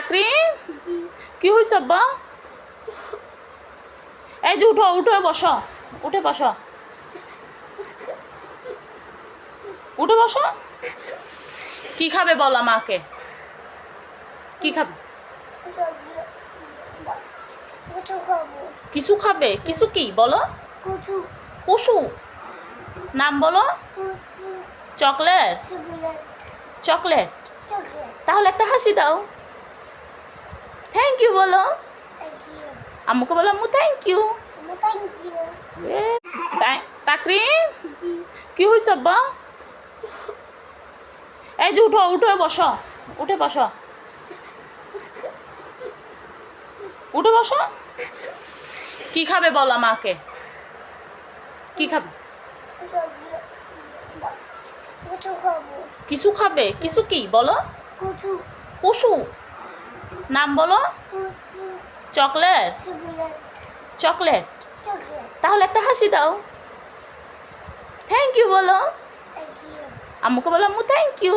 তাকরিম কি হয়েছে আব্বা? এই যে উঠো উঠে বসো, উঠে বসো, উঠে বসো। কি খাবে বলো মাকে? কি খাবে? কিছু খাবে? কিছু কি বলো? কুসু নাম বলো। চকলেট? চকলেট। তাহলে একটা হাসি দাও। থ্যাংক ইউ বলো। আম্মুকে বলো আম্মু থ্যাংক ইউ। তাকরিম কি হয়েছে আব্বা? এই যে উঠো উঠে বসো, উঠে বসো, উঠে বসো। কি খাবে বলো মাকে? কি খাবে? কিছু খাবে? কিছু কি বলো? কুসু নাম বলো। চকলেট? চকলেট। তাহলে একটা হাসি দাও। থ্যাংক ইউ বলো। আম্মুকে বলো আম্মু থ্যাংক ইউ।